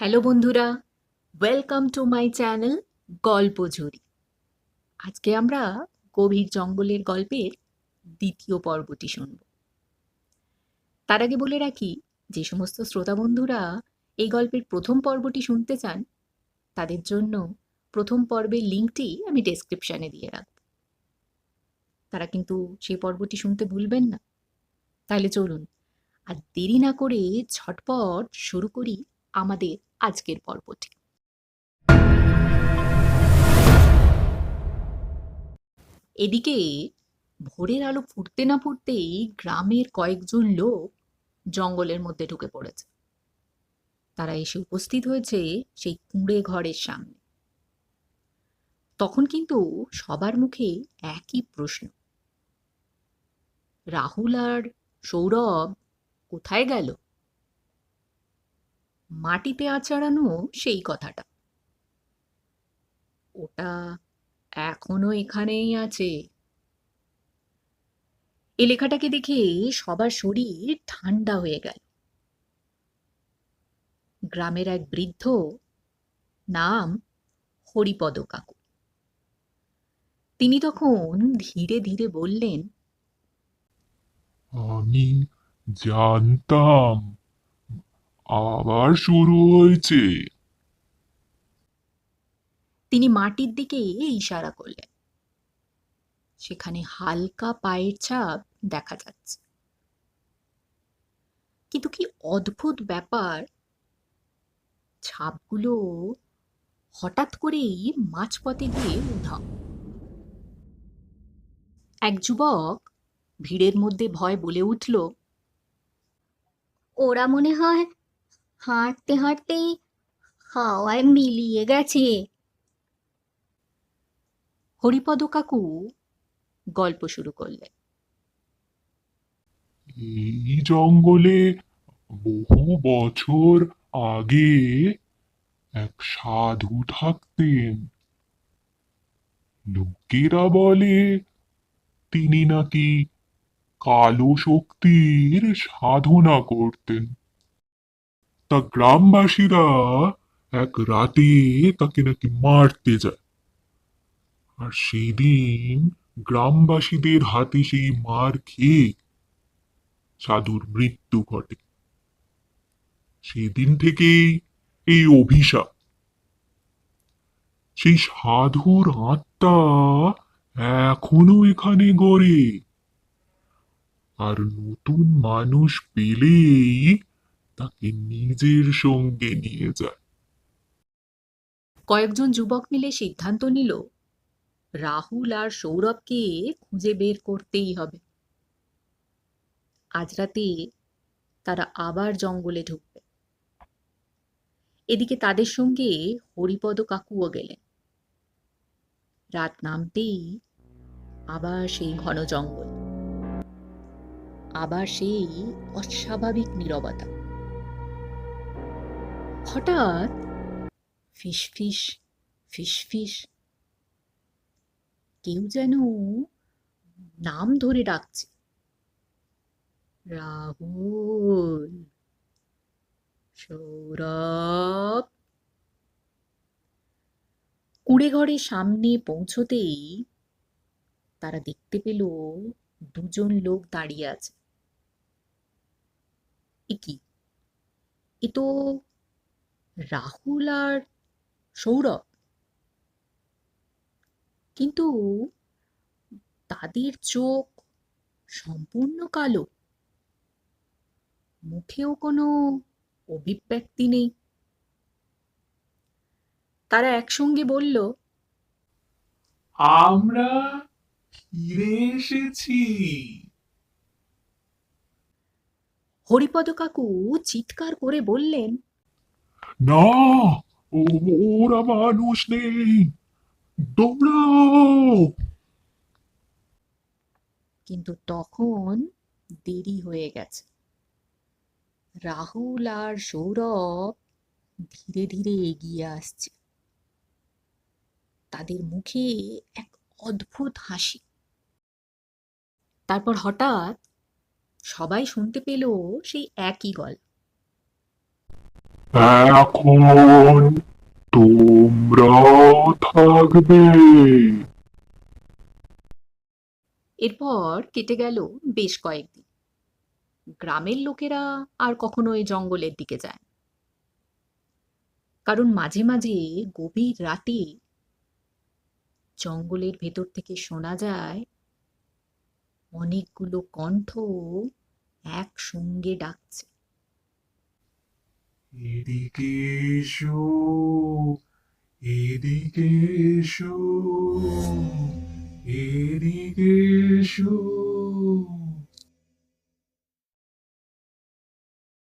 Hello বন্ধুরা, welcome to my channel গল্পঝুরি। আজকে আমরা গভীর জঙ্গলের গল্পের দ্বিতীয় পর্বটি শুনব। তার আগে বলে রাখি, যে সমস্ত শ্রোতা বন্ধুরা এই গল্পের প্রথম পর্বটি শুনতে চান, তাদের জন্য প্রথম পর্বের লিঙ্কটি আমি ডেসক্রিপশনে দিয়ে রাখব। তারা কিন্তু সেই পর্বটি শুনতে ভুলবেন না। তাহলে চলুন আর দেরি না করে ঝটপট শুরু করি আমাদের আজকের পর্বটি। এদিকে ভোরের আলো ফুটতে না ফুটতেই গ্রামের কয়েকজন লোক জঙ্গলের মধ্যে ঢুকে পড়েছে। তারা এসে উপস্থিত হয়েছে সেই কুঁড়ে ঘরের সামনে। তখন কিন্তু সবার মুখে একই প্রশ্ন, রাহুল আর সৌরভ কোথায় গেল? মাটিতে আছড়ানো সেই কথাটা, ওটা এখনো এখানেই আছে। এই লেখাটাকে দেখে সবার শরীর ঠান্ডা হয়ে গেল। গ্রামের এক বৃদ্ধ, নাম হরিপদ কাকু, তিনি তখন ধীরে ধীরে বললেন, আমি জানতাম আবার শুরু হয়েছে। তিনি মাটির দিকে ইশারা করলেন। সেখানে হালকা পায়ের ছাপ দেখা যাচ্ছে। কিন্তু কি অদ্ভুত ব্যাপার, ছাপগুলো হঠাৎ করেই মাঝপথে গিয়ে উধাও। এক যুবক ভিড়ের মধ্যে ভয় বলে উঠল, ওরা মনে হয় হাঁটতে হাঁটতেই হাওয়ায় মিলিয়ে গেছে। হরিপদ কাকু গল্প শুরু করলেন। এই জঙ্গলে বহু বছর আগে এক সাধু থাকতেন। লোকেরা বলে তিনি নাকি কালো শক্তির সাধনা করতেন। তা গ্রামবাসীরা এক রাতে তাকে নাকি মারতে যায়। আর সেদিন গ্রামবাসীদের হাতে সেই মার খেয়ে সাধুর মৃত্যু ঘটে। সেদিন থেকেই এই অভিশাপ। সেই সাধুর আত্মা এখনো এখানে গড়ে, আর নতুন মানুষ পেলেই তাকে নিজের সঙ্গে নিয়ে যায়। কয়েকজন যুবক মিলে সিদ্ধান্ত নিল, রাহুল আর সৌরভকে খুঁজে বের করতেই হবে। আজ রাতে তারা আবার জঙ্গলে ঢুকবে। এদিকে তাদের সঙ্গে হরিপদ কাকুও গেলেন। রাত নামতেই আবার সেই ঘন জঙ্গল, আবার সেই অস্বাভাবিক নীরবতা। হঠাৎ ফিসফিস ফিসফিস, কেউ যেন নাম ধরে ডাকছে, রাহুল, সৌরভ। কুঁড়ে ঘরের সামনে পৌঁছতেই তারা দেখতে পেল দুজন লোক দাঁড়িয়ে আছে। এ কি, এ তো রাহুল আর সৌরভ, কিন্তু তাদের চোখ সম্পূর্ণ কালো, মুখেও কোনো অভিব্যক্তি নেই। তারা একসঙ্গে বলল, আমরা ফিরে এসেছি। হরিপদ কাকু চিৎকার করে বললেন, না, ওরা মানুষ নেই, দৌড়াও। কিন্তু তখন দেরি হয়ে গেছে। রাহুল আর সৌরভ ধীরে ধীরে এগিয়ে আসছে। তাদের মুখে এক অদ্ভুত হাসি। তারপর হঠাৎ সবাই শুনতে পেল সেই একই গল্প, এখন তোমরাও থাকবে। এরপর কেটে গেল বেশ কয়েকদিন। গ্রামের লোকেরা আর কখনো ওই জঙ্গলের দিকে যায় না। কারণ মাঝে মাঝে গভীর রাতে জঙ্গলের ভেতর থেকে শোনা যায় অনেকগুলো কণ্ঠ একসঙ্গে ডাকছে। এদিকে এসো, এদিকে এসো, এদিকে এসো।